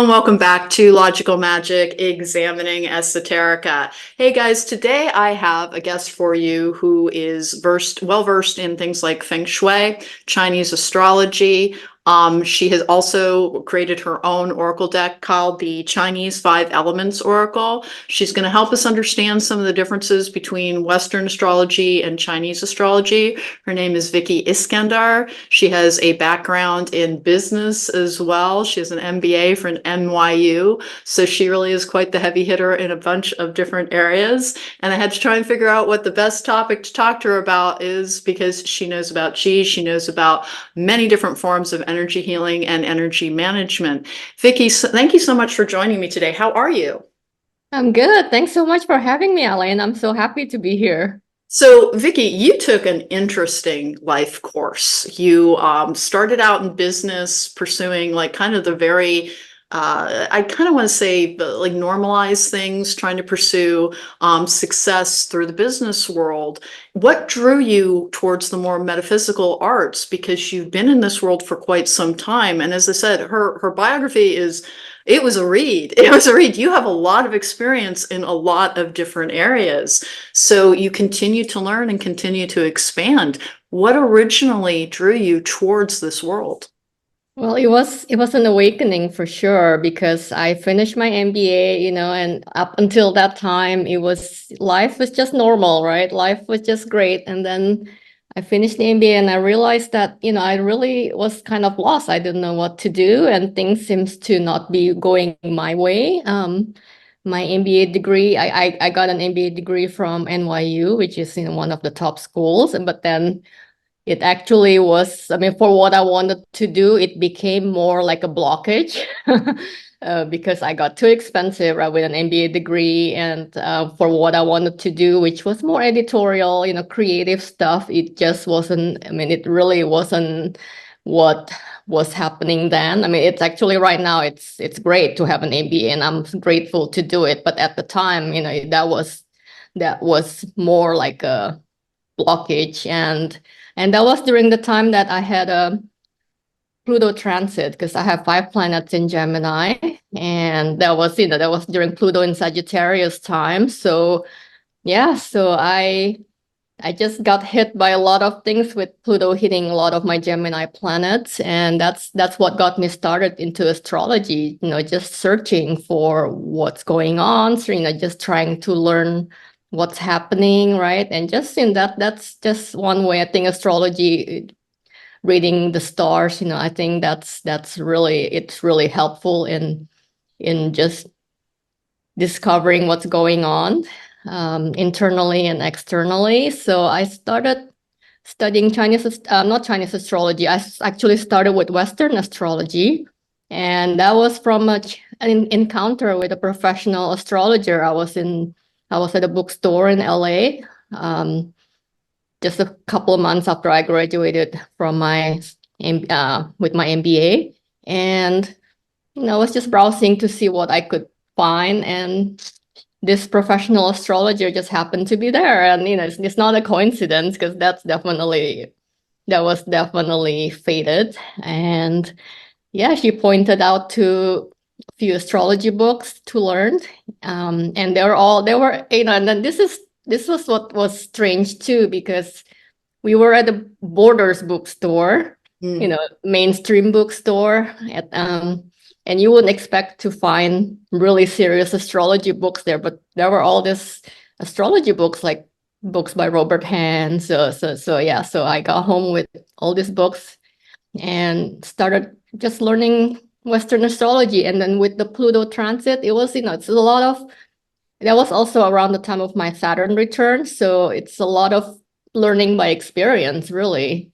and welcome back to Logical Magic Examining Esoterica. Hey guys, today I have a guest for you who is well versed in things like Feng Shui, Chinese astrology. She has also created her own oracle deck called the Chinese Five Elements Oracle. She's going to help us understand some of the differences between Western astrology and Chinese astrology. Her name is Vicki Iskandar. She has a background in business as well. She has an MBA from NYU, so she really is quite the heavy hitter in a bunch of different areas. And I had to try and figure out what the best topic to talk to her about is, because she knows about qi, she knows about many different forms of energy healing and energy management. Vicki, thank you so much for joining me today. How are you? I'm good. Thanks so much for having me, Alane. I'm so happy to be here. So, Vicki, you took an interesting life course. You started out in business pursuing like kind of the very I kind of want to say like normalize things, trying to pursue success through the business world. What drew you towards the more metaphysical arts? Because you've been in this world for quite some time. And as I said, her biography it was a read. It was a read. You have a lot of experience in a lot of different areas. So you continue to learn and continue to expand. What originally drew you towards this world? Well, it was an awakening for sure because I finished my MBA, and up until that time life was just normal, right? Life was just great. And then I finished the MBA and I realized that, I really was kind of lost. I didn't know what to do and things seems to not be going my way. My MBA degree, I got an MBA degree from NYU, which is in one of the top schools. But then it actually was, I mean, for what I wanted to do, it became more like a blockage because I got too expensive, right, with an MBA degree. And for what I wanted to do, which was more editorial, creative stuff, it just wasn't, I mean, it really wasn't what was happening then. I mean, it's actually right now, it's great to have an MBA and I'm grateful to do it. But at the time, that was more like a blockage. And that was during the time that I had a Pluto transit because I have 5 planets in Gemini. And that was during Pluto in Sagittarius time. So yeah, so I just got hit by a lot of things with Pluto hitting a lot of my Gemini planets. And that's what got me started into astrology, just searching for what's going on. So, just trying to learn what's happening, right? And just in that's just one way. I think astrology, reading the stars, I think it's really helpful in just discovering what's going on internally and externally. So I started studying not Chinese astrology. I actually started with Western astrology, and that was from an encounter with a professional astrologer. I was at a bookstore in LA, just a couple of months after I graduated from with my MBA, and I was just browsing to see what I could find, and this professional astrologer just happened to be there, and it's not a coincidence because that was definitely fated. And yeah, she pointed out to a few astrology books to learn, and they were, and then this was what was strange too, because we were at the Borders bookstore, Mm. mainstream bookstore and you wouldn't expect to find really serious astrology books there, but there were all these astrology books, like books by Robert Hahn. So yeah, so I got home with all these books and started just learning Western astrology. And then with the Pluto transit, it was, it's a lot of, that was also around the time of my Saturn return. So it's a lot of learning by experience, really.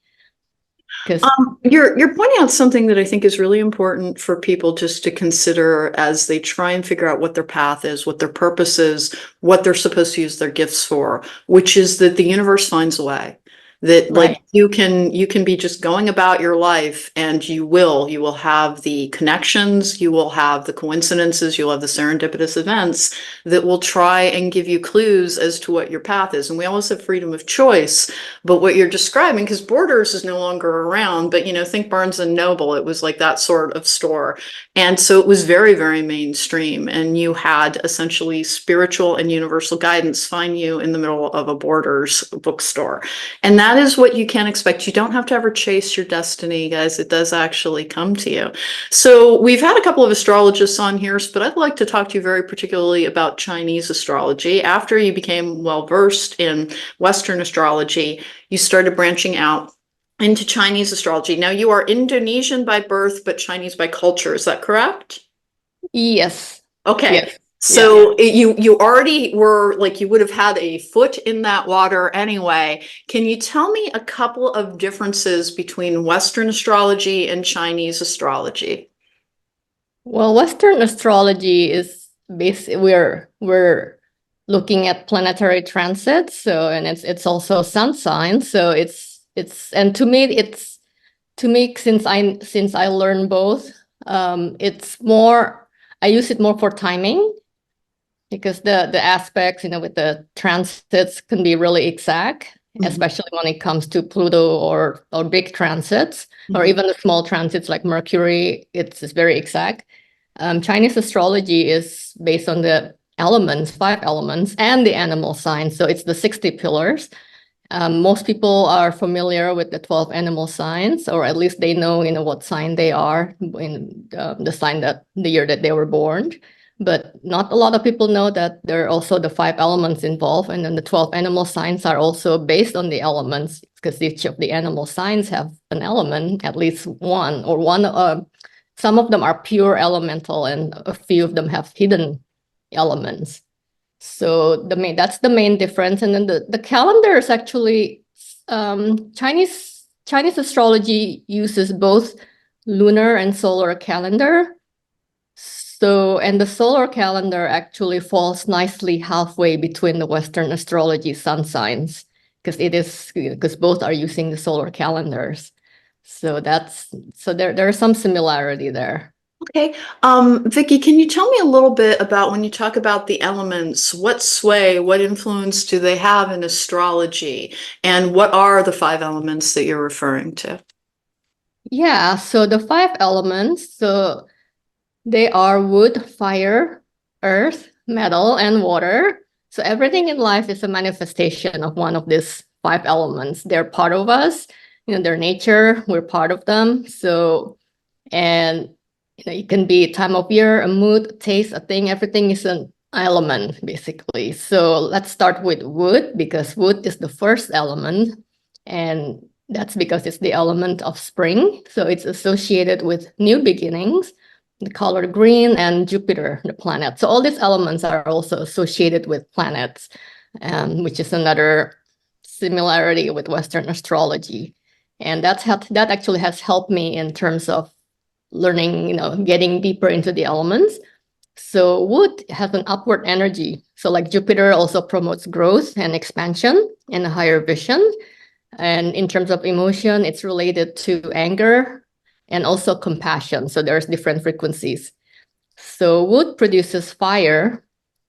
Because You're pointing out something that I think is really important for people just to consider as they try and figure out what their path is, what their purpose is, what they're supposed to use their gifts for, which is that the universe finds a way. that like Right. you can be just going about your life and you will have the connections, you will have the coincidences, you'll have the serendipitous events that will try and give you clues as to what your path is. And we always have freedom of choice, but what you're describing, because Borders is no longer around, but think Barnes and Noble, it was like that sort of store. And so it was very, very mainstream. And you had essentially spiritual and universal guidance find you in the middle of a Borders bookstore. And that is what you can expect. You don't have to ever chase your destiny, guys. It does actually come to you. So we've had a couple of astrologists on here, but I'd like to talk to you very particularly about Chinese astrology. After you became well versed in Western astrology, you started branching out into Chinese astrology. Now you are Indonesian by birth, but Chinese by culture. Is that correct? Yes. Okay. Yes. Yeah. So you already were like you would have had a foot in that water anyway. Can you tell me a couple of differences between Western astrology and Chinese astrology? Well, Western astrology is we're looking at planetary transits, so and it's also sun signs. So it's and to me since I learned both, it's more I use it more for timing because the aspects, with the transits can be really exact, Mhm. especially when it comes to Pluto or big transits, or Mhm. even the small transits like Mercury. It's very exact. Chinese astrology is based on the elements, 5 elements, and the animal signs. So it's the 60 pillars. Most people are familiar with the 12 animal signs, or at least they know, what sign they are in the sign that the year that they were born. But not a lot of people know that there are also the 5 elements involved, and then the 12 animal signs are also based on the elements because each of the animal signs have an element, at least one, or one. Some of them are pure elemental, and a few of them have hidden elements. So that's the main difference. And then the calendar is actually Chinese astrology uses both lunar and solar calendar. So, and the solar calendar actually falls nicely halfway between the Western astrology sun signs because both are using the solar calendars. So there's some similarity there. Okay. Vicky, can you tell me a little bit about when you talk about the elements, what sway, what influence do they have in astrology? And what are the 5 elements that you're referring to? Yeah, so the 5 elements, so they are wood, fire, earth, metal, and water. So everything in life is a manifestation of one of these 5 elements. They're part of us, their nature, we're part of them. So, and it can be a time of year, a mood, taste, a thing, everything is an element basically. So let's start with wood because wood is the first element. And that's because it's the element of spring. So it's associated with new beginnings, the color green, and Jupiter, the planet. So all these elements are also associated with planets, which is another similarity with Western astrology. And that actually has helped me in terms of learning, getting deeper into the elements. So wood has an upward energy. So like Jupiter also promotes growth and expansion and a higher vision. And in terms of emotion, it's related to anger and also compassion. So there's different frequencies. So wood produces fire.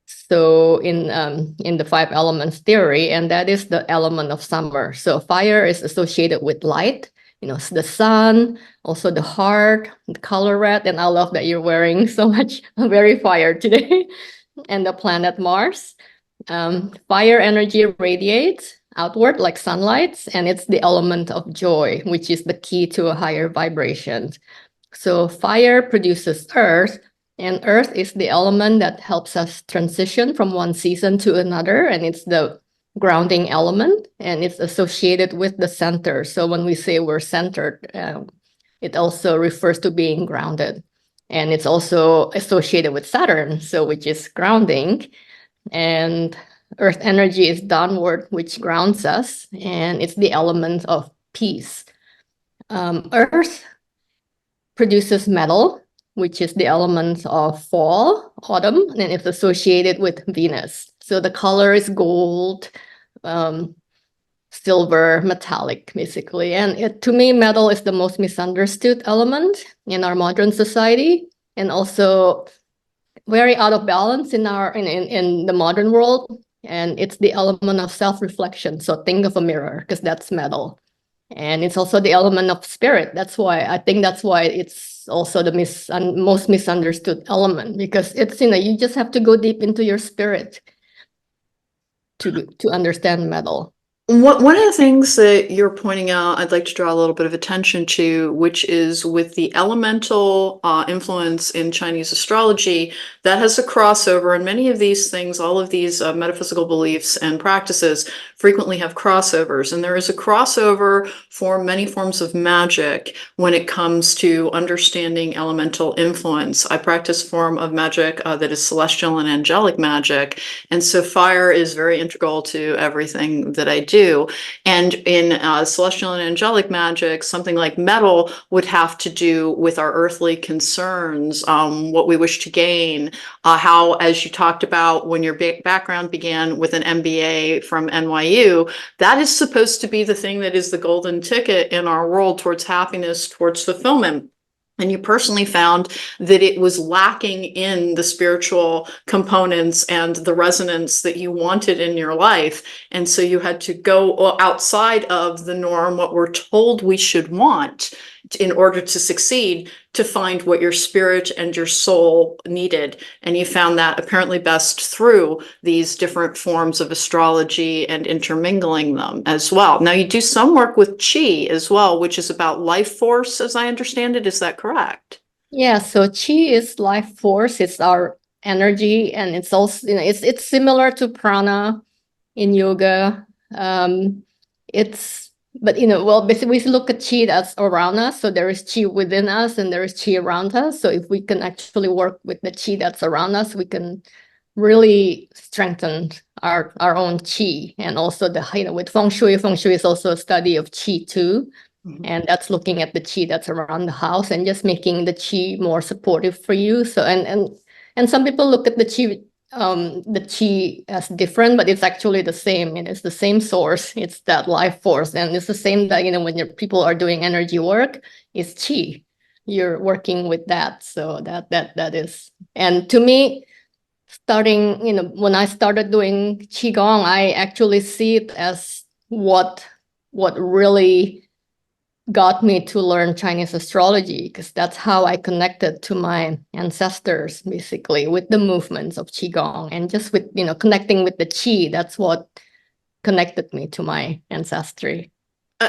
So in the 5 elements theory, and that is the element of summer. So fire is associated with light, the sun, also the heart, the color red. And I love that you're wearing so much very fire today. And the planet Mars. Fire energy radiates outward like sunlight, and it's the element of joy, which is the key to a higher vibration. So fire produces earth, and earth is the element that helps us transition from one season to another, and it's the grounding element, and it's associated with the center. So when we say we're centered, it also refers to being grounded. And it's also associated with Saturn, so which is grounding. And earth energy is downward, which grounds us, and it's the element of peace. Earth produces metal, which is the element of fall, autumn, and it's associated with Venus. So the color is gold, silver, metallic, basically. And to me, metal is the most misunderstood element in our modern society, and also very out of balance in the modern world. And it's the element of self-reflection. So think of a mirror, because that's metal. And it's also the element of spirit. That's why it's also the most misunderstood element, because it's, you just have to go deep into your spirit to understand metal. One of the things that you're pointing out, I'd like to draw a little bit of attention to, which is with the elemental influence in Chinese astrology, that has a crossover. And many of these things, all of these metaphysical beliefs and practices frequently have crossovers. And there is a crossover for many forms of magic when it comes to understanding elemental influence. I practice a form of magic that is celestial and angelic magic. And so fire is very integral to everything that I do. And in celestial and angelic magic, something like metal would have to do with our earthly concerns, what we wish to gain, how, as you talked about when your background began with an MBA from NYU, that is supposed to be the thing that is the golden ticket in our world towards happiness, towards fulfillment. And you personally found that it was lacking in the spiritual components and the resonance that you wanted in your life. And so you had to go outside of the norm, what we're told we should want in order to succeed, to find what your spirit and your soul needed. And you found that apparently best through these different forms of astrology and intermingling them as well. Now, you do some work with Qi as well, which is about life force, as I understand it. Is that correct? Yeah, so Qi is life force. It's our energy, and it's also, it's similar to prana in yoga. Basically we look at Qi that's around us. So there is Qi within us and there is Qi around us. So if we can actually work with the Qi that's around us, we can really strengthen our own Qi. And also with Feng Shui is also a study of Qi too. Mm-hmm. And that's looking at the Qi that's around the house and just making the Qi more supportive for you. So and some people look at the Qi as different, but it's actually the same. It is the same source. It's that life force, and it's the same that when people are doing energy work, it's Qi. You're working with that. So that is. And to me, starting when I started doing Qigong, I actually see it as what really got me to learn Chinese astrology, because that's how I connected to my ancestors, basically, with the movements of Qigong and just with, connecting with the Qi. That's what connected me to my ancestry.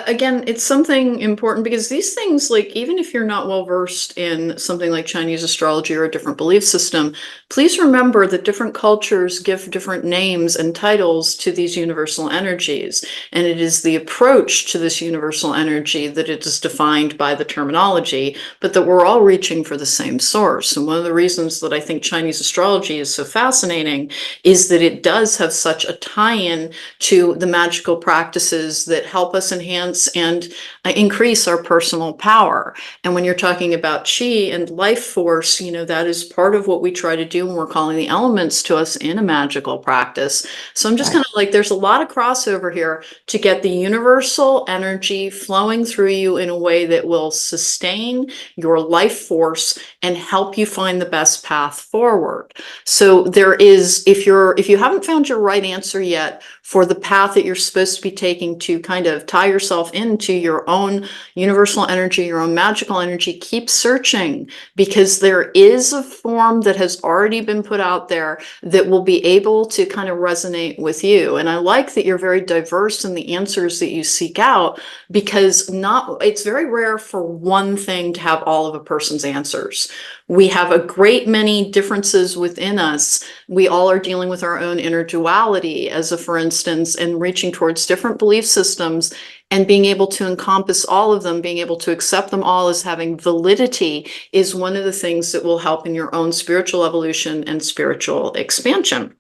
Again, it's something important because these things, like, even if you're not well versed in something like Chinese astrology or a different belief system, please remember that different cultures give different names and titles to these universal energies. And it is the approach to this universal energy that it is defined by the terminology, but that we're all reaching for the same source. And one of the reasons that I think Chinese astrology is so fascinating is that it does have such a tie-in to the magical practices that help us enhance and increase our personal power. And when you're talking about Qi and life force, that is part of what we try to do when we're calling the elements to us in a magical practice. So I'm just kind of like, there's a lot of crossover here to get the universal energy flowing through you in a way that will sustain your life force and help you find the best path forward. So there is, if you haven't found your right answer yet for the path that you're supposed to be taking to kind of tie yourself into your own universal energy, your own magical energy, keep searching, because there is a form that has already been put out there that will be able to kind of resonate with you. And I like that you're very diverse in the answers that you seek out, because it's very rare for one thing to have all of a person's answers. We have a great many differences within us. We all are dealing with our own inner duality, for instance, and reaching towards different belief systems and being able to encompass all of them, being able to accept them all as having validity is one of the things that will help in your own spiritual evolution and spiritual expansion.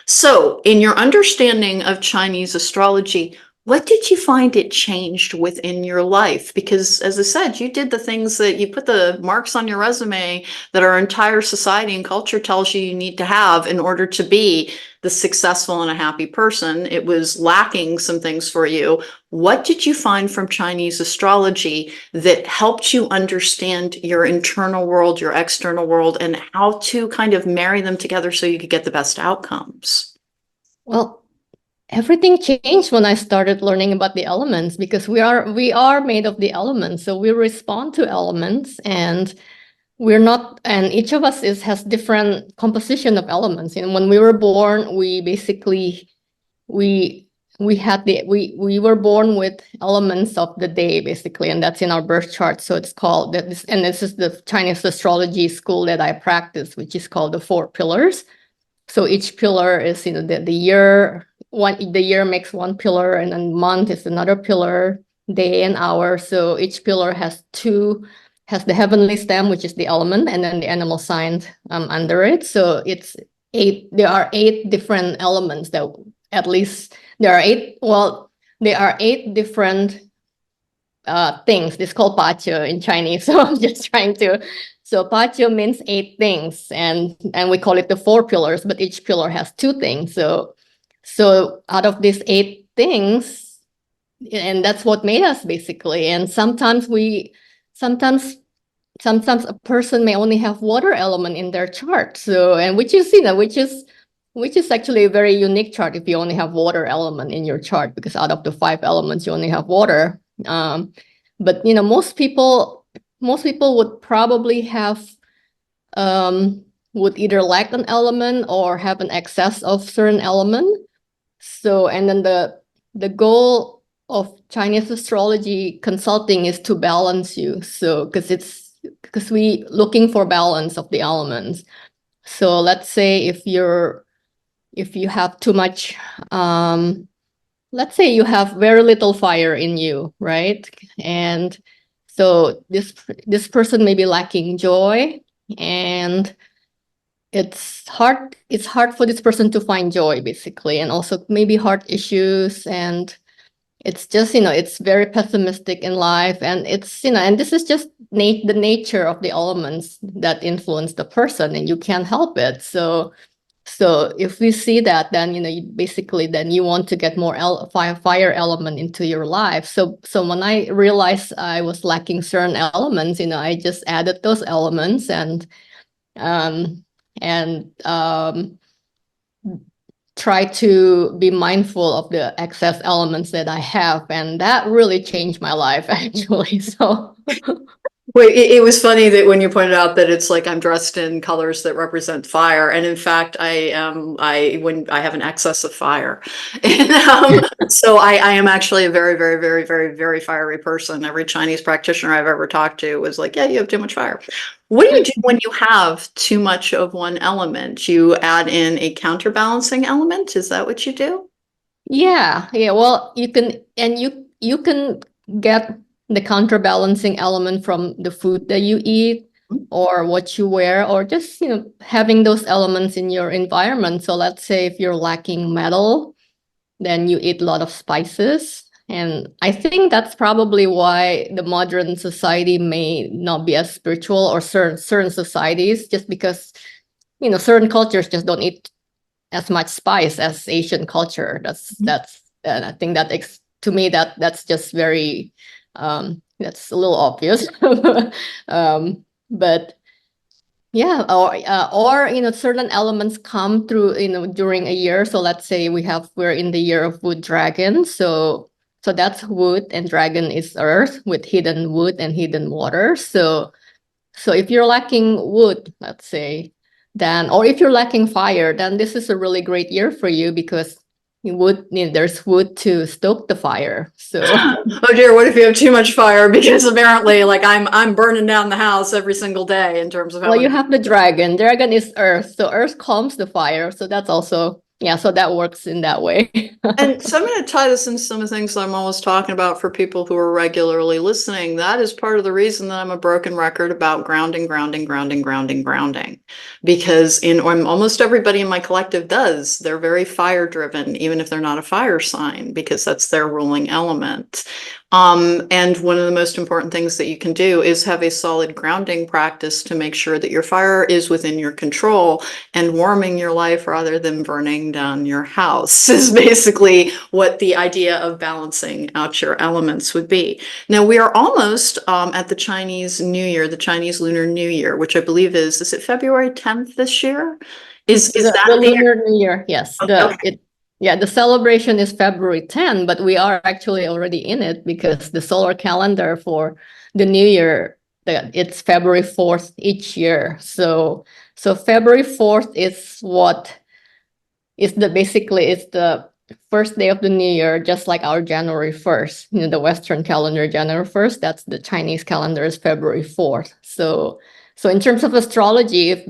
So, in your understanding of Chinese astrology, What did you find it changed within your life? Because as I said, you did the things that you put the marks on your resume that our entire society and culture tells you need to have in order to be the successful and a happy person. It was lacking some things for you. What did you find from Chinese astrology that helped you understand your internal world, your external world, and how to kind of marry them together so you could get the best outcomes? Well, everything changed when I started learning about the elements, because we are made of the elements. So we respond to elements, and we're not, and each of us has different composition of elements. And when we were born, we basically we were born with elements of the day, basically, and that's in our birth chart. So it's called this, and this is the Chinese astrology school that I practice, which is called the 4 pillars. So each pillar is, the year. The year makes one pillar, and then month is another pillar, day and hour. So each pillar has the heavenly stem, which is the element, and then the animal sign under it. So it's 8. There are 8 different elements that, at least there are 8. Well, there are 8 different things. It's called pacho in Chinese. So I'm just trying to. So pacho means 8 things, and we call it the 4 pillars. But each pillar has 2 things. So out of these 8 things, and that's what made us, basically. And sometimes a person may only have water element in their chart. So, and which is actually a very unique chart if you only have water element in your chart, because out of the 5 elements, you only have water. But most people would probably have would either lack an element or have an excess of certain element. So, and then the goal of Chinese astrology consulting is to balance you. So, because we looking for balance of the elements. So let's say if you have too much, let's say you have very little fire in you, right? And so this person may be lacking joy, and it's hard for this person to find joy, basically, and also maybe heart issues, and it's just, it's very pessimistic in life, and it's, and this is just the nature of the elements that influence the person, and you can't help it. So if we see that, then then you want to get more fire element into your life. So when I realized I was lacking certain elements, I just added those elements, and try to be mindful of the excess elements that I have, and that really changed my life, actually. So Wait, it was funny that when you pointed out that it's like I'm dressed in colors that represent fire, and in fact, when I have an excess of fire, and so I am actually a very, very, very, very, very fiery person. Every Chinese practitioner I've ever talked to was like, "Yeah, you have too much fire." What do you do when you have too much of one element? You add in a counterbalancing element? Is that what you do? yeah. Well, you can get the counterbalancing element from the food that you eat, or what you wear, or just having those elements in your environment. So let's say if you're lacking metal, then you eat a lot of spices. And I think that's probably why the modern society may not be as spiritual, or certain societies, just because certain cultures just don't eat as much spice as Asian culture. And I think to me that's just very that's a little obvious. But yeah, or certain elements come through during a year. So let's say we're in the year of Wood Dragon. So that's wood, and dragon is earth with hidden wood and hidden water. So if you're lacking wood, let's say, then, or if you're lacking fire, then this is a really great year for you, because there's wood to stoke the fire. So Oh dear, what if you have too much fire? Because apparently, like I'm burning down the house every single day in terms of well, you have the dragon. Dragon is earth, so earth calms the fire. So that's also yeah, so that works in that way. And so I'm going to tie this into some of the things I'm always talking about for people who are regularly listening. That is part of the reason that I'm a broken record about grounding, grounding, grounding, grounding, grounding. Because almost everybody in my collective does. They're very fire driven, even if they're not a fire sign, because that's their ruling element. And one of the most important things that you can do is have a solid grounding practice to make sure that your fire is within your control and warming your life rather than burning down your house is basically what the idea of balancing out your elements would be. Now we are almost at the Chinese New Year, the Chinese Lunar New Year, which I believe is it February 10th this year? Is that the Lunar New Year? Yes. Okay. The celebration is February 10, but we are actually already in it because the solar calendar for the New Year, it's February 4th each year. So February 4th is basically it's the first day of the New Year, just like our January 1st. The Western calendar, January 1st, that's the Chinese calendar is February 4th. So in terms of astrology, if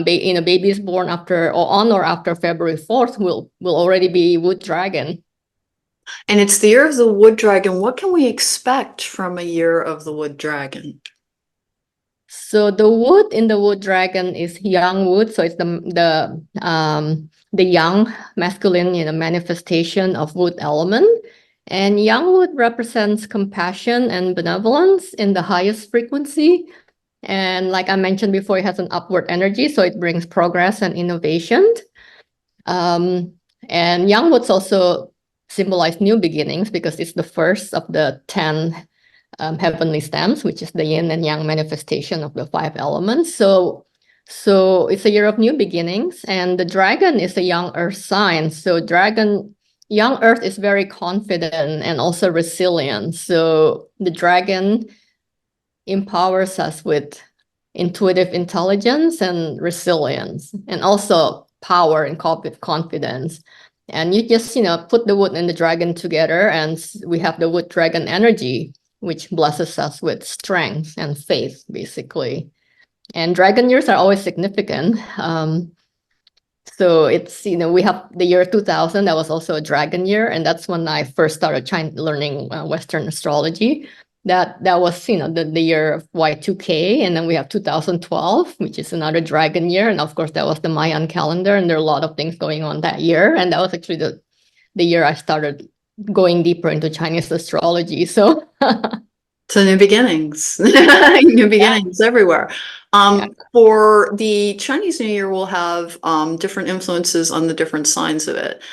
baby is born after or on or after February 4th, will already be Wood Dragon. And it's the year of the Wood Dragon. What can we expect from a year of the Wood Dragon? So the wood in the Wood Dragon is young wood. So it's the young masculine, manifestation of wood element. And young wood represents compassion and benevolence in the highest frequency. And like I mentioned before, it has an upward energy, so it brings progress and innovation. And young woods also symbolize new beginnings because it's the first of the 10 heavenly stems, which is the yin and yang manifestation of the 5 elements. So it's a year of new beginnings, and the dragon is a young earth sign. So young earth is very confident and also resilient. So the dragon empowers us with intuitive intelligence and resilience, and also power and confidence. And you just, put the wood and the dragon together, and we have the wood dragon energy, which blesses us with strength and faith, basically. And dragon years are always significant. So it's, we have the year 2000, that was also a dragon year. And that's when I first started learning Western astrology. That was, the year of Y2K. And then we have 2012, which is another dragon year. And of course, that was the Mayan calendar. And there are a lot of things going on that year. And that was actually the year I started going deeper into Chinese astrology. So new beginnings, new beginnings everywhere. For the Chinese New Year, we'll have different influences on the different signs of it.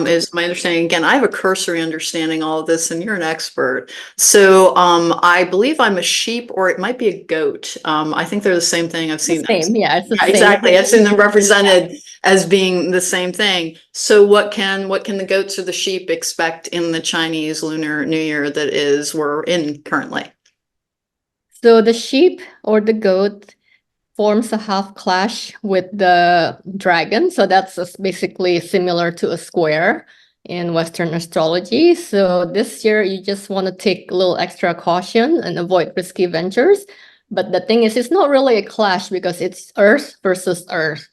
Is my understanding. Again, I have a cursory understanding all of this, and you're an expert. So I believe I'm a sheep, or it might be a goat. I think they're the same thing. I've seen them. Yeah, it's the same. Exactly. I've seen them represented as being the same thing. So what can the goats or the sheep expect in the Chinese Lunar New Year that we're in currently? So the sheep or the goat forms a half clash with the dragon. So that's basically similar to a square in Western astrology. So this year, you just want to take a little extra caution and avoid risky ventures. But the thing is, it's not really a clash because it's Earth versus Earth.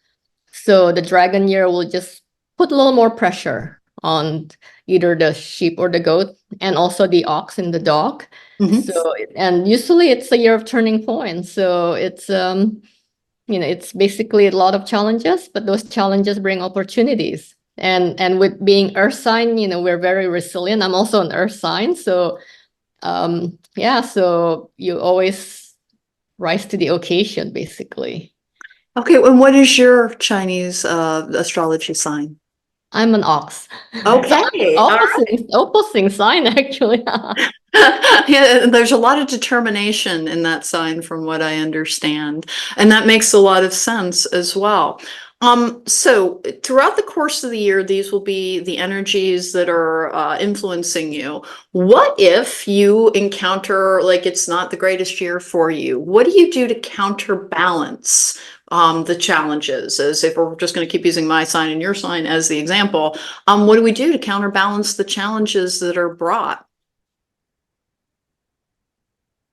So the dragon year will just put a little more pressure on either the sheep or the goat, and also the ox and the dog. So, and usually it's a year of turning points. So it's it's basically a lot of challenges, but those challenges bring opportunities. And with being earth sign, we're very resilient. I'm also an earth sign. So so you always rise to the occasion, basically. Okay, and what is your Chinese astrology sign? I'm an ox. Okay. Opposing sign, actually. Yeah, there's a lot of determination in that sign from what I understand. And that makes a lot of sense as well. So throughout the course of the year, these will be the energies that are influencing you. What if you encounter, like, it's not the greatest year for you? What do you do to counterbalance the challenges? As if we're just going to keep using my sign and your sign as the example, what do we do to counterbalance the challenges that are brought?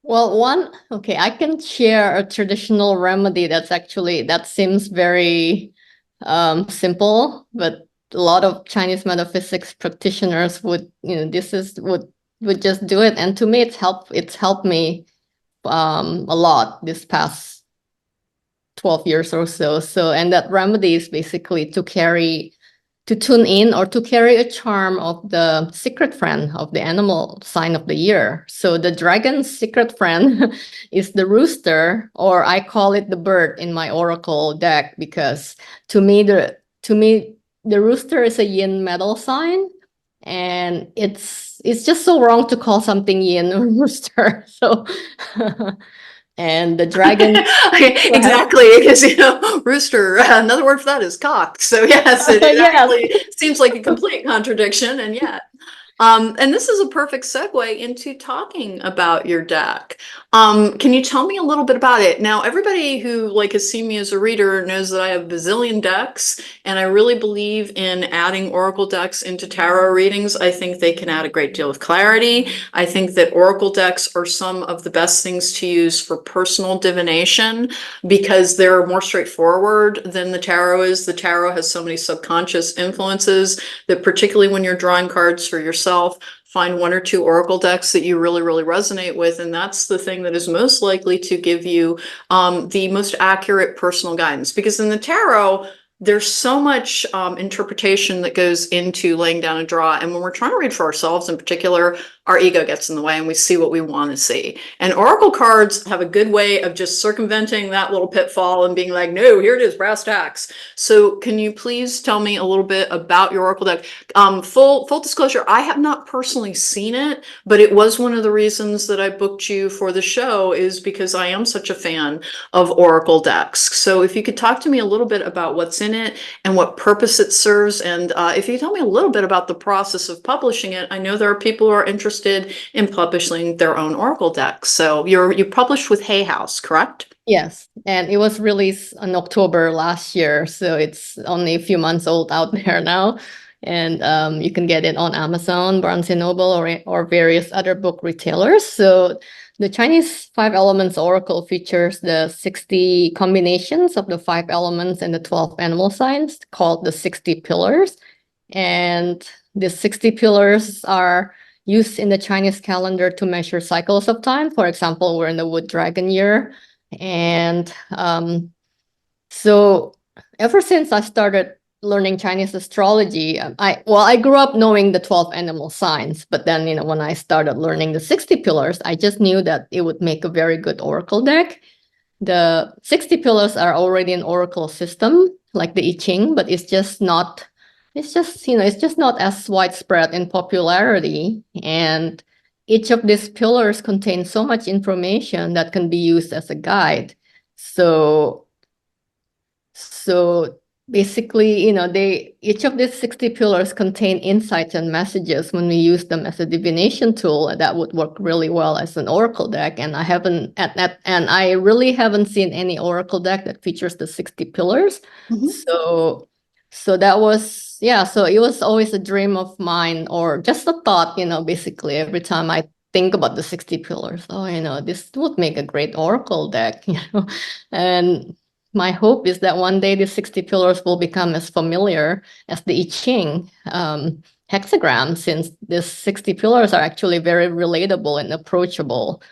Well, I can share a traditional remedy that seems very simple, but a lot of Chinese metaphysics practitioners would, would just do it. And to me, it's helped me a lot this past 12 years or so. So, and that remedy is basically to tune in or to carry a charm of the secret friend of the animal sign of the year. So the dragon's secret friend is the rooster, or I call it the bird in my oracle deck, because to me the rooster is a yin metal sign, and it's just so wrong to call something yin a rooster. So and the dragon Exactly, because rooster, another word for that is cock. So yes, it yes. actually seems like a complete contradiction, and yet. And this is a perfect segue into talking about your deck. Can you tell me a little bit about it? Now, everybody who has seen me as a reader knows that I have a bazillion decks, and I really believe in adding oracle decks into tarot readings. I think they can add a great deal of clarity. I think that oracle decks are some of the best things to use for personal divination because they're more straightforward than the tarot is. The tarot has so many subconscious influences that, particularly when you're drawing cards for yourself, find one or two oracle decks that you really, really resonate with, and that's the thing that is most likely to give you the most accurate personal guidance. Because in the tarot, there's so much interpretation that goes into laying down a draw, and when we're trying to read for ourselves in particular, our ego gets in the way and we see what we want to see. And oracle cards have a good way of just circumventing that little pitfall and being like, no, here it is, brass tacks. So can you please tell me a little bit about your oracle deck? Full disclosure, I have not personally seen it, but it was one of the reasons that I booked you for the show, is because I am such a fan of oracle decks. So if you could talk to me a little bit about what's in it and what purpose it serves, and if you tell me a little bit about the process of publishing it. I know there are people who are interested in publishing their own oracle decks. So you published with Hay House, correct? Yes, and it was released in October last year, so it's only a few months old out there now. And you can get it on Amazon, Barnes & Noble, or various other book retailers. So the Chinese 5 Elements Oracle features the 60 combinations of the 5 elements and the 12 animal signs, called the 60 pillars. And the 60 pillars are used in the Chinese calendar to measure cycles of time. For example, we're in the Wood Dragon year. And so ever since I started learning Chinese astrology, I grew up knowing the 12 animal signs, but then, when I started learning the 60 pillars, I just knew that it would make a very good oracle deck. The 60 pillars are already an oracle system, like the I Ching, but it's just not as widespread in popularity. And each of these pillars contains so much information that can be used as a guide. So basically, each of these 60 pillars contain insights and messages. When we use them as a divination tool, that would work really well as an oracle deck. And I really haven't seen any oracle deck that features the 60 pillars. Mm-hmm. So that was, so it was always a dream of mine, or just a thought, basically every time I think about the 60 pillars, this would make a great oracle deck, and my hope is that one day the 60 pillars will become as familiar as the I Ching hexagram, since the 60 pillars are actually very relatable and approachable.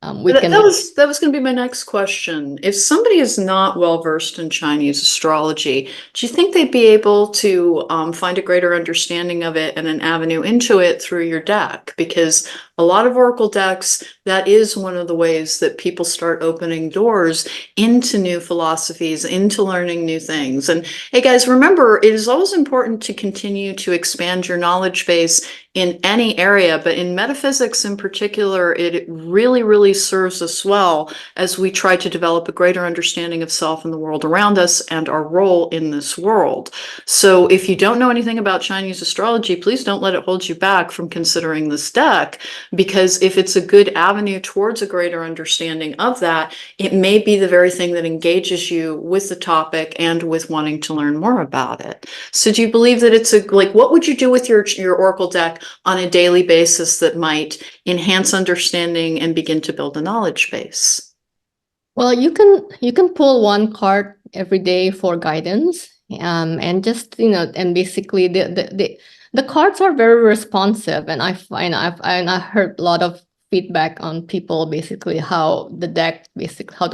That was going to be my next question. If somebody is not well versed in Chinese astrology, do you think they'd be able to find a greater understanding of it and an avenue into it through your deck? Because a lot of oracle decks, that is one of the ways that people start opening doors into new philosophies, into learning new things. And hey guys, remember, it is always important to continue to expand your knowledge base in any area, but in metaphysics in particular, it really, really serves us well as we try to develop a greater understanding of self and the world around us and our role in this world. So if you don't know anything about Chinese astrology, please don't let it hold you back from considering this deck, because if it's a good avenue towards a greater understanding of that, it may be the very thing that engages you with the topic and with wanting to learn more about it. So do you believe that it's what would you do with your oracle deck on a daily basis that might enhance understanding and begin to build a knowledge base? Well, you can pull one card every day for guidance, And just, and basically the cards are very responsive, and I heard a lot of feedback on people, basically how the deck, basically how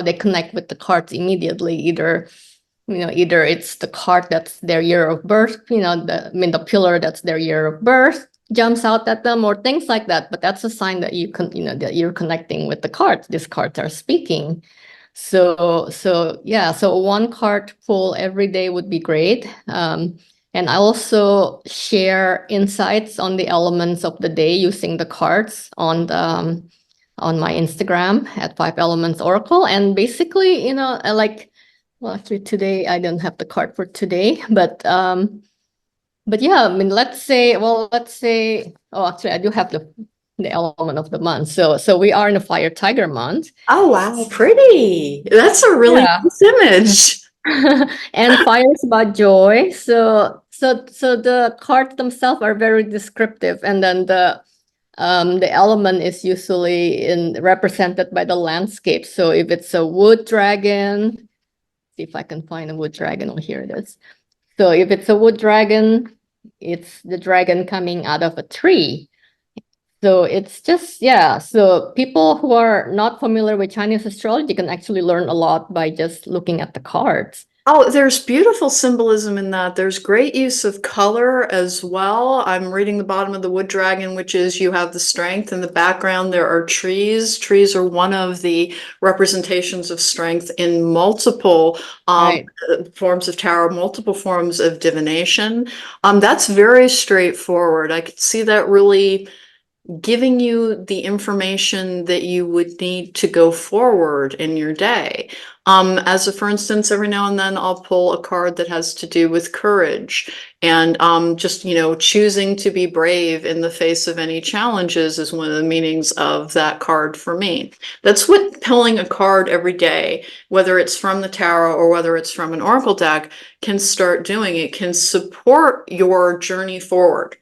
they connect with the cards immediately. Either it's the card that's their year of birth, the pillar that's their year of birth jumps out at them, or things like that. But that's a sign that that you're connecting with the cards. These cards are speaking. So one card pull every day would be great. And I also share insights on the elements of the day using the cards on my Instagram at 5 Elements Oracle. And basically, I like, well, actually today I don't have the card for today, but yeah, I mean, let's say, oh, actually I do have the element of the month. So we are in the Fire Tiger month. Oh, wow, pretty. That's a really nice image. And fire is about joy. So the cards themselves are very descriptive, and then the element is usually represented by the landscape. So if it's a wood dragon, see if I can find a wood dragon. Oh, here it is. So if it's a wood dragon, it's the dragon coming out of a tree. So it's just, yeah. So people who are not familiar with Chinese astrology can actually learn a lot by just looking at the cards. Oh, there's beautiful symbolism in that. There's great use of color as well. I'm reading the bottom of the Wood Dragon, which is you have the strength. In the background, there are trees. Trees are one of the representations of strength in multiple Right. forms of tarot, multiple forms of divination. That's very straightforward. I could see that really giving you the information that you would need to go forward in your day. For instance, every now and then I'll pull a card that has to do with courage and just, choosing to be brave in the face of any challenges is one of the meanings of that card for me. That's what pulling a card every day, whether it's from the tarot or whether it's from an oracle deck, can start doing. It can support your journey forward.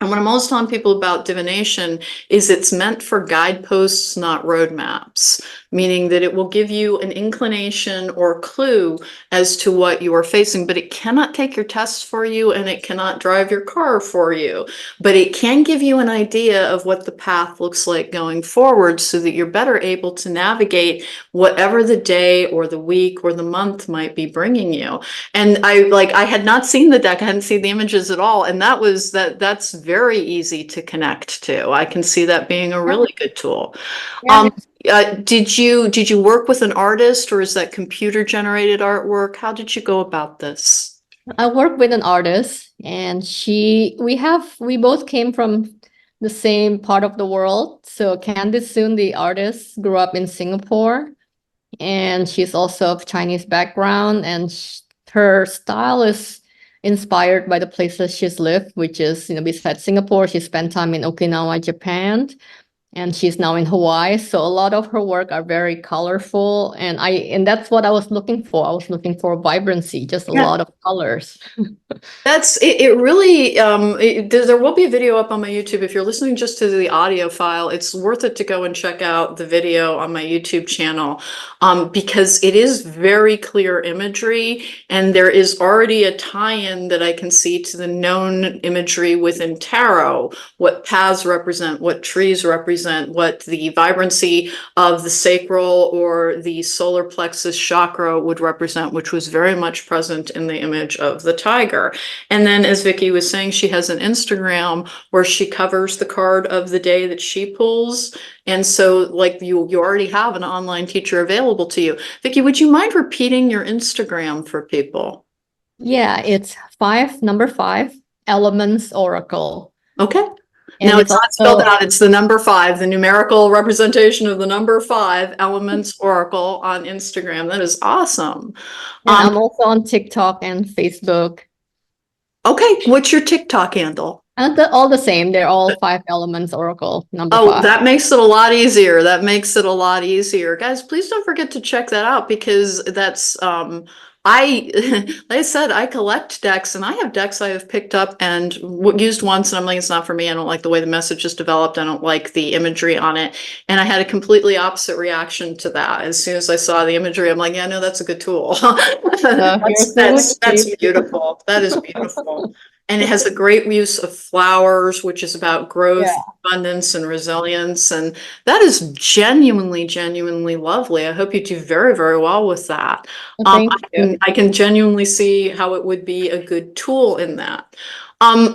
And what I'm always telling people about divination is it's meant for guideposts, not roadmaps, meaning that it will give you an inclination or clue as to what you are facing, but it cannot take your test for you and it cannot drive your car for you. But it can give you an idea of what the path looks like going forward so that you're better able to navigate whatever the day or the week or the month might be bringing you. And I had not seen the deck, I hadn't seen the images at all. And that's very easy to connect to. I can see that being a really good tool. Yeah. Did you work with an artist, or is that computer generated artwork? How did you go about this? I work with an artist, and we both came from the same part of the world. So Candice Soon, the artist, grew up in Singapore, and she's also of Chinese background, and her style is inspired by the places she's lived, which is, besides Singapore, she spent time in Okinawa, Japan, and she's now in Hawaii. So a lot of her work are very colorful, and that's what I was looking for. I was looking for vibrancy, just a lot of colors. That's it. It really, there will be a video up on my YouTube. If you're listening just to the audio file, it's worth it to go and check out the video on my YouTube channel, because it is very clear imagery, and there is already a tie-in that I can see to the known imagery within tarot, what paths represent, what trees represent, what the vibrancy of the sacral or the solar plexus chakra would represent, which was very much present in the image of the tiger. And then, as Vicki was saying, she has an Instagram where she covers the card of the day that she pulls. And so, like, you already have an online teacher available to you. Vicki, would you mind repeating your Instagram for people? Yeah, it's number 5 Elements Oracle. Okay. And now it's not spelled out. It's the number 5, the numerical representation of the number 5 Elements Oracle on Instagram. That is awesome. And I'm also on TikTok and Facebook. Okay, what's your TikTok handle? And all the same. They're all 5 Elements Oracle, number 5. That makes it a lot easier. That makes it a lot easier. Guys, please don't forget to check that out, because that's I, like I said, I collect decks, and I have decks I have picked up and used once, and I'm like, it's not for me. I don't like the way the message is developed. I don't like the imagery on it. And I had a completely opposite reaction to that. As soon as I saw the imagery, I'm like, yeah, no, that's a good tool. You're That's so that's sweet. beautiful. That is beautiful. And it has a great use of flowers, which is about growth, Yeah, abundance, and resilience. And that is genuinely, genuinely lovely. I hope you do very, very well with that. thank you. I can genuinely see how it would be a good tool in that.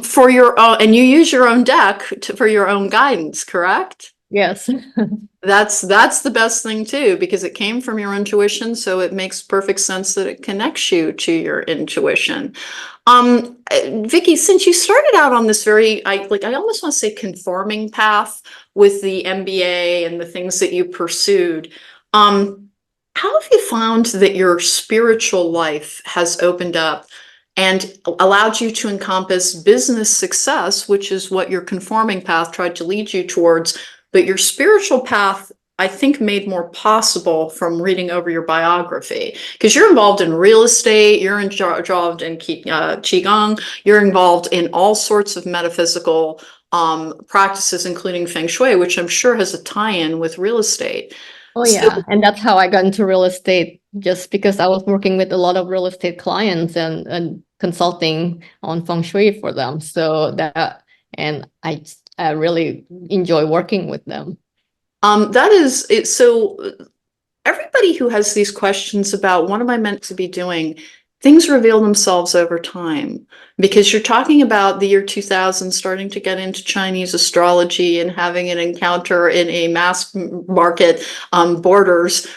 For your own, and you use your own deck for your own guidance, correct? Yes. That's the best thing too, because it came from your intuition, so it makes perfect sense that it connects you to your intuition. Vicki, since you started out on this very, I almost want to say conforming path with the MBA and the things that you pursued, how have you found that your spiritual life has opened up and allowed you to encompass business success, which is what your conforming path tried to lead you towards, but your spiritual path, I think, made more possible from reading over your biography? Because you're involved in real estate, you're involved in Qigong, you're involved in all sorts of metaphysical practices, including Feng Shui, which I'm sure has a tie-in with real estate. Oh So yeah, and that's how I got into real estate, just because I was working with a lot of real estate clients and consulting on feng shui for them. So that, and I really enjoy working with them. that is it. So everybody who has these questions about what am I meant to be doing, things reveal themselves over time, because you're talking about the year 2000 starting to get into Chinese astrology and having an encounter in a mass market borders,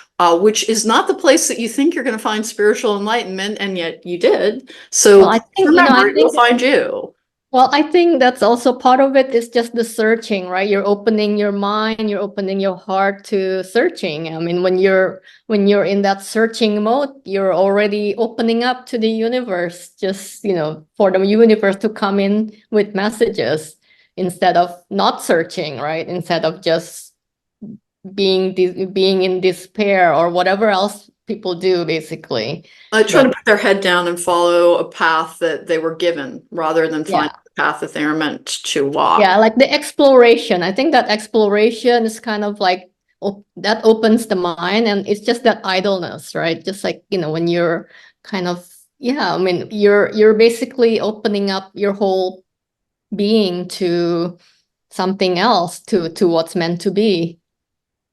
which is not the place that you think you're going to find spiritual enlightenment, and yet you did. Well, So I think, remember, it will find you. well, I think that's also part of it is just the searching, right? You're opening your mind, you're opening your heart to searching. I mean, when you're in that searching mode, you're already opening up to the universe, just, for the universe to come in with messages instead of not searching, right? Instead of just being in despair or whatever else people do, basically. Try to But put their head down and follow a path that they were given rather than yeah. find the path that they are meant to walk. Yeah, like the exploration. I think that exploration is kind of like that opens the mind, and it's just that idleness, right? Just like, when you're kind of, yeah, I mean, you're basically opening up your whole being to something else, to what's meant to be.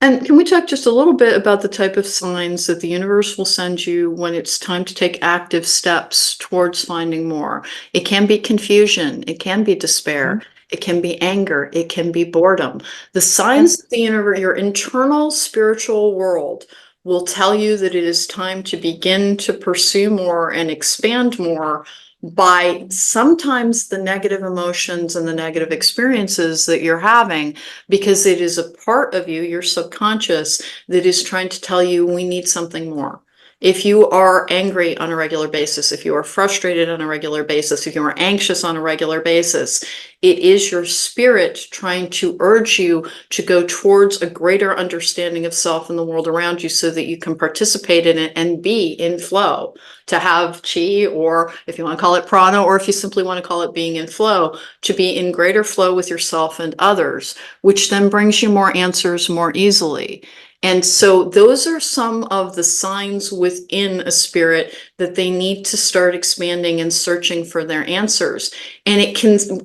And can we talk just a little bit about the type of signs that the universe will send you when it's time to take active steps towards finding more? It can be confusion, it can be despair, it can be anger, it can be boredom. The Yeah. signs that the universe, your internal spiritual world, will tell you that it is time to begin to pursue more and expand more by sometimes the negative emotions and the negative experiences that you're having, because it is a part of you, your subconscious, that is trying to tell you we need something more. If you are angry on a regular basis, if you are frustrated on a regular basis, if you are anxious on a regular basis, it is your spirit trying to urge you to go towards a greater understanding of self and the world around you so that you can participate in it and be in flow, to have chi, or if you want to call it prana, or if you simply want to call it being in flow, to be in greater flow with yourself and others, which then brings you more answers more easily. And so those are some of the signs within a spirit that they need to start expanding and searching for their answers. And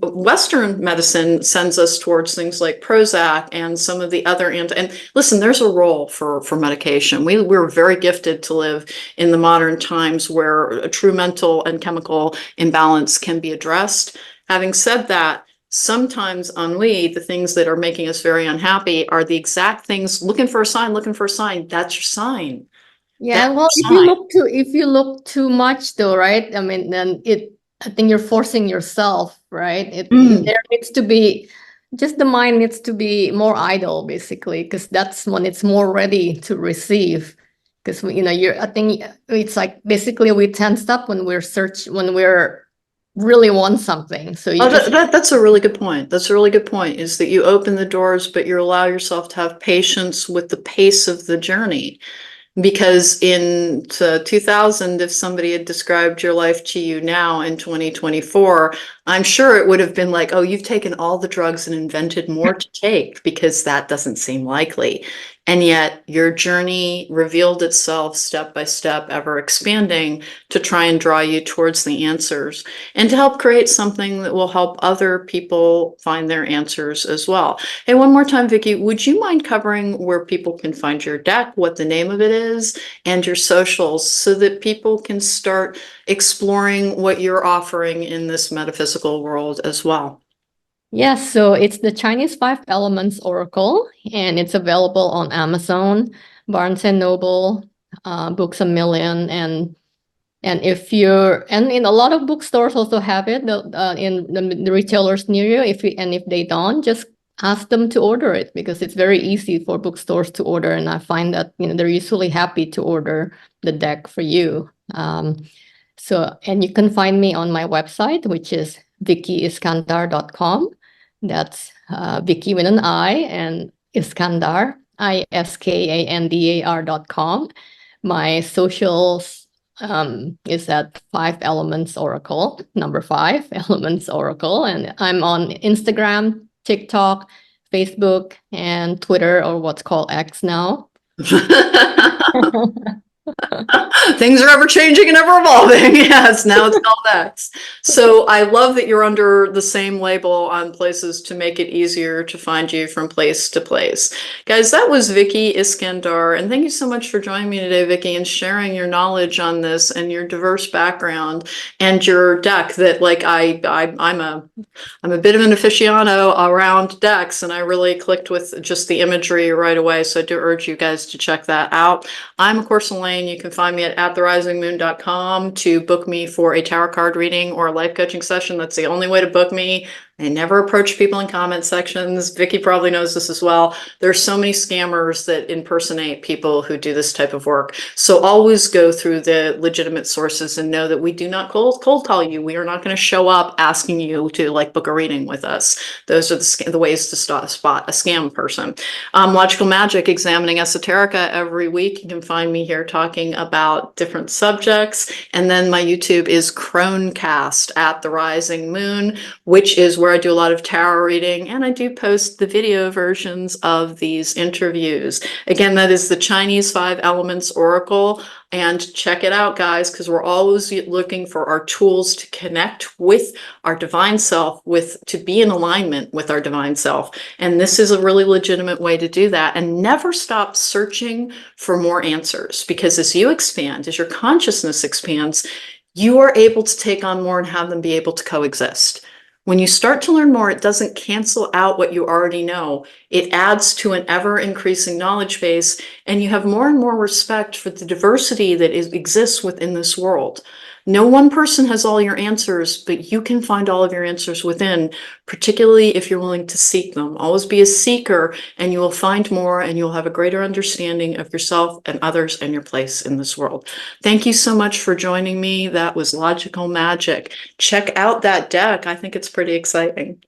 Western medicine sends us towards things like Prozac and some of the other and listen, there's a role for medication. We're very gifted to live in the modern times where a true mental and chemical imbalance can be addressed. Having said that, sometimes ennui, the things that are making us very unhappy, are the exact things. Looking for a sign, looking for a sign. That's your sign. Yeah, That's well, your sign. if you look too much though, right? I mean, then I think you're forcing yourself, right? Mm. There needs to be, just the mind needs to be more idle, basically, because that's when it's more ready to receive. Because I think it's like basically we tense up when when we're really want something. So Oh, if that's a really good point. That's a really good point, is that you open the doors, but you allow yourself to have patience with the pace of the journey. Because in 2000, if somebody had described your life to you now in 2024, I'm sure it would have been like, oh, you've taken all the drugs and invented more to take, because that doesn't seem likely. And yet your journey revealed itself step by step, ever expanding, to try and draw you towards the answers and to help create something that will help other people find their answers as well. Hey, one more time, Vicki, would you mind covering where people can find your deck, what the name of it is, and your socials, so that people can start exploring what you're offering in this metaphysical world as well? Yes, so it's the Chinese Five Elements Oracle, and it's available on Amazon, Barnes and Noble, Books a Million, and if you're and in a lot of bookstores also have it in the retailers near you. If they don't, just ask them to order it, because it's very easy for bookstores to order, and I find that they're usually happy to order the deck for you. And you can find me on my website, which is vickyiskandar.com. That's Vicki with an I, and Iskandar, ISKANDAR.com. My socials is at 5 Elements Oracle, number 5 Elements Oracle. And I'm on Instagram, TikTok, Facebook, and Twitter, or what's called X now. Things are ever changing and ever evolving. Yes, now it's called X. So I love that you're under the same label on places to make it easier to find you from place to place. Guys, that was Vicki Iskandar. And thank you so much for joining me today, Vicki, and sharing your knowledge on this and your diverse background and your deck that, like, I'm a bit of an aficionado around decks, and I really clicked with just the imagery right away. So I do urge you guys to check that out. I'm, of course, Alane. You can find me at therisingmoon.com to book me for a tarot card reading or a life coaching session. That's the only way to book me. I never approach people in comment sections. Vicki probably knows this as well. There's so many scammers that impersonate people who do this type of work. So always go through the legitimate sources and know that we do not cold call you. We are not going to show up asking you to book a reading with us. Those are the ways to spot a scam person. Logical Magic, examining esoterica every week. You can find me here talking about different subjects. And then my YouTube is Cronecast at the Rising Moon, which is where I do a lot of tarot reading, and I do post the video versions of these interviews. Again, that is the Chinese 5 Elements Oracle, and check it out, guys, because we're always looking for our tools to connect with our divine self, to be in alignment with our divine self. And this is a really legitimate way to do that. And never stop searching for more answers, because as you expand, as your consciousness expands, you are able to take on more and have them be able to coexist. When you start to learn more, it doesn't cancel out what you already know. It adds to an ever-increasing knowledge base, and you have more and more respect for the diversity that exists within this world. No one person has all your answers, but you can find all of your answers within, particularly if you're willing to seek them. Always be a seeker, and you will find more, and you'll have a greater understanding of yourself and others and your place in this world. Thank you so much for joining me. That was Logical Magic. Check out that deck. I think it's pretty exciting.